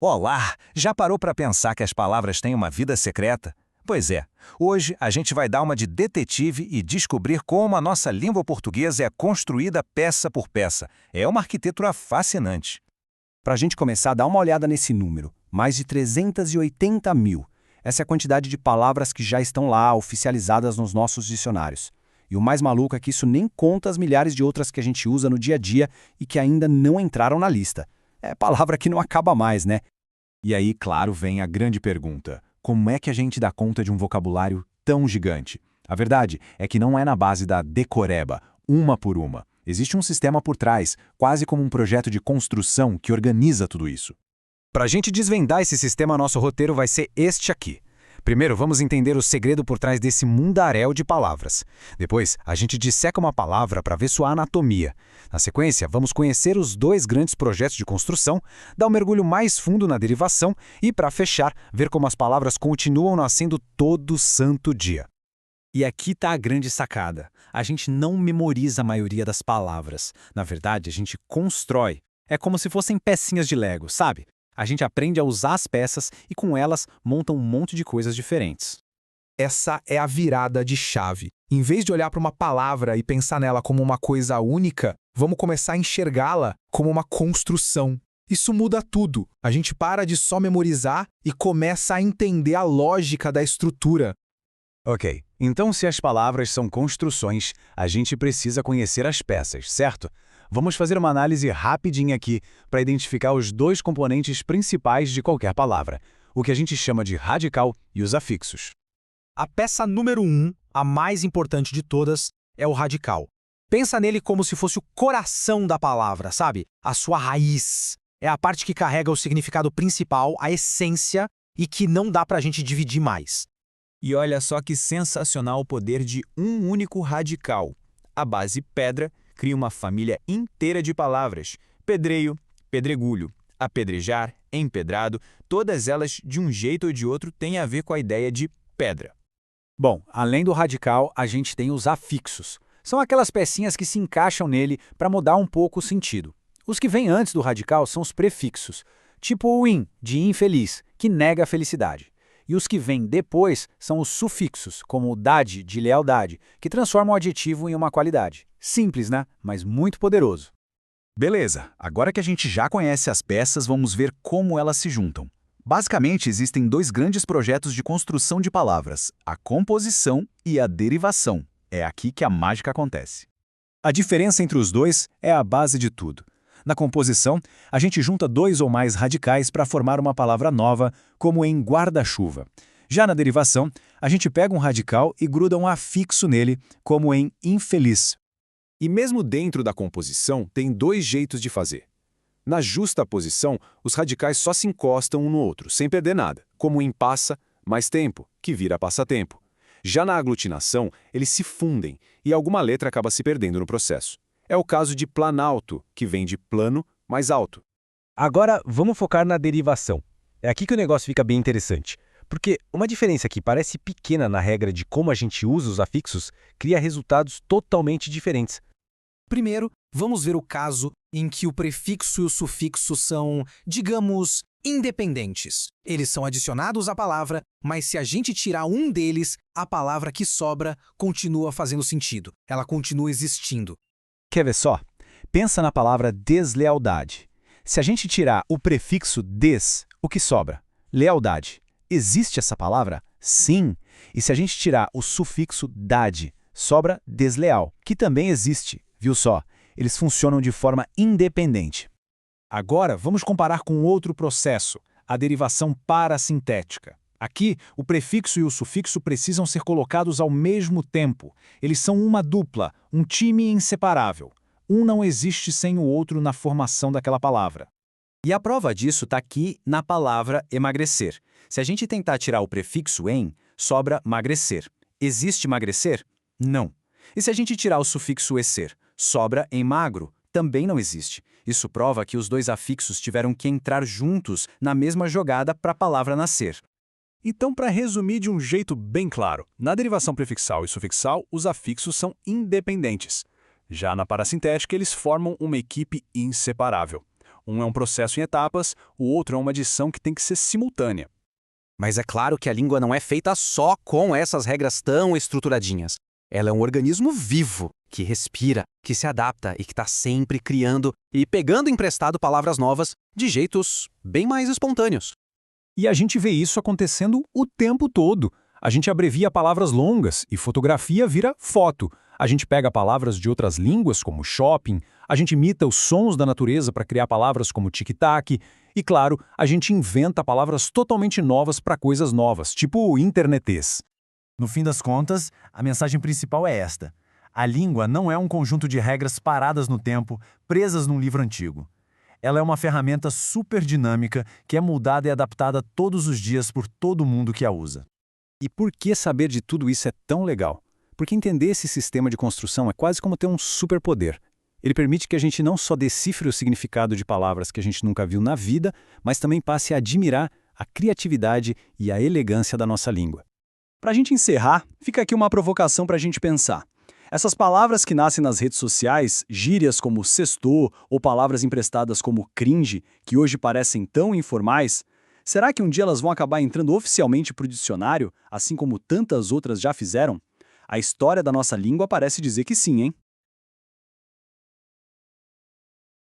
Olá! Já parou para pensar que as palavras têm uma vida secreta? Pois é, hoje a gente vai dar uma de detetive e descobrir como a nossa língua portuguesa é construída peça por peça. É uma arquitetura fascinante. Para a gente começar, dá uma olhada nesse número. Mais de 380 mil. Essa é a quantidade de palavras que já estão lá, oficializadas nos nossos dicionários. E o mais maluco é que isso nem conta as milhares de outras que a gente usa no dia a dia e que ainda não entraram na lista. É palavra que não acaba mais, né? E aí, claro, vem a grande pergunta. Como é que a gente dá conta de um vocabulário tão gigante? A verdade é que não é na base da decoreba, uma por uma. Existe um sistema por trás, quase como um projeto de construção que organiza tudo isso. Para a gente desvendar esse sistema, nosso roteiro vai ser este aqui. Primeiro, vamos entender o segredo por trás desse mundaréu de palavras. Depois, a gente disseca uma palavra para ver sua anatomia. Na sequência, vamos conhecer os dois grandes projetos de construção, dar um mergulho mais fundo na derivação e, para fechar, ver como as palavras continuam nascendo todo santo dia. E aqui está a grande sacada. A gente não memoriza a maioria das palavras. Na verdade, a gente constrói. É como se fossem pecinhas de Lego, sabe? A gente aprende a usar as peças e com elas monta um monte de coisas diferentes. Essa é a virada de chave. Em vez de olhar para uma palavra e pensar nela como uma coisa única, vamos começar a enxergá-la como uma construção. Isso muda tudo. A gente para de só memorizar e começa a entender a lógica da estrutura. Ok, então se as palavras são construções, a gente precisa conhecer as peças, certo? Vamos fazer uma análise rapidinha aqui para identificar os dois componentes principais de qualquer palavra, o que a gente chama de radical e os afixos. A peça número 1, a mais importante de todas, é o radical. Pensa nele como se fosse o coração da palavra, sabe? A sua raiz. É a parte que carrega o significado principal, a essência, e que não dá pra gente dividir mais. E olha só que sensacional o poder de um único radical. A base pedra cria uma família inteira de palavras. Pedreio, pedregulho, apedrejar, empedrado, todas elas, de um jeito ou de outro, têm a ver com a ideia de pedra. Bom, além do radical, a gente tem os afixos. São aquelas pecinhas que se encaixam nele para mudar um pouco o sentido. Os que vêm antes do radical são os prefixos, tipo o in, de infeliz, que nega a felicidade. E os que vêm depois são os sufixos, como o dade, de lealdade, que transformam o adjetivo em uma qualidade. Simples, né? Mas muito poderoso. Beleza, agora que a gente já conhece as peças, vamos ver como elas se juntam. Basicamente, existem dois grandes projetos de construção de palavras, a composição e a derivação. É aqui que a mágica acontece. A diferença entre os dois é a base de tudo. Na composição, a gente junta dois ou mais radicais para formar uma palavra nova, como em guarda-chuva. Já na derivação, a gente pega um radical e gruda um afixo nele, como em infeliz. E mesmo dentro da composição, tem dois jeitos de fazer. Na justa posição, os radicais só se encostam um no outro, sem perder nada, como em passa, mais tempo, que vira passatempo. Já na aglutinação, eles se fundem e alguma letra acaba se perdendo no processo. É o caso de planalto, que vem de plano mais alto. Agora, vamos focar na derivação. É aqui que o negócio fica bem interessante. Porque uma diferença que parece pequena na regra de como a gente usa os afixos cria resultados totalmente diferentes. Primeiro, vamos ver o caso em que o prefixo e o sufixo são, digamos, independentes. Eles são adicionados à palavra, mas se a gente tirar um deles, a palavra que sobra continua fazendo sentido. Ela continua existindo. Quer ver só? Pensa na palavra deslealdade. Se a gente tirar o prefixo des, o que sobra? Lealdade. Existe essa palavra? Sim. E se a gente tirar o sufixo dade, sobra desleal, que também existe. Viu só? Eles funcionam de forma independente. Agora, vamos comparar com outro processo, a derivação parasintética. Aqui, o prefixo e o sufixo precisam ser colocados ao mesmo tempo. Eles são uma dupla, um time inseparável. Um não existe sem o outro na formação daquela palavra. E a prova disso está aqui na palavra emagrecer. Se a gente tentar tirar o prefixo em, sobra magrecer. Existe magrecer? Não. E se a gente tirar o sufixo ecer, sobra em magro? Também não existe. Isso prova que os dois afixos tiveram que entrar juntos na mesma jogada para a palavra nascer. Então, para resumir de um jeito bem claro, na derivação prefixal e sufixal, os afixos são independentes. Já na parasintética, eles formam uma equipe inseparável. Um é um processo em etapas, o outro é uma adição que tem que ser simultânea. Mas é claro que a língua não é feita só com essas regras tão estruturadinhas. Ela é um organismo vivo, que respira, que se adapta e que está sempre criando e pegando emprestado palavras novas de jeitos bem mais espontâneos. E a gente vê isso acontecendo o tempo todo. A gente abrevia palavras longas e fotografia vira foto. A gente pega palavras de outras línguas, como shopping, a gente imita os sons da natureza para criar palavras como tic-tac, e, claro, a gente inventa palavras totalmente novas para coisas novas, tipo internetês. No fim das contas, a mensagem principal é esta. A língua não é um conjunto de regras paradas no tempo, presas num livro antigo. Ela é uma ferramenta super dinâmica que é moldada e adaptada todos os dias por todo mundo que a usa. E por que saber de tudo isso é tão legal? Porque entender esse sistema de construção é quase como ter um superpoder. Ele permite que a gente não só decifre o significado de palavras que a gente nunca viu na vida, mas também passe a admirar a criatividade e a elegância da nossa língua. Para a gente encerrar, fica aqui uma provocação para a gente pensar. Essas palavras que nascem nas redes sociais, gírias como sextou ou palavras emprestadas como cringe, que hoje parecem tão informais, será que um dia elas vão acabar entrando oficialmente para o dicionário, assim como tantas outras já fizeram? A história da nossa língua parece dizer que sim, hein?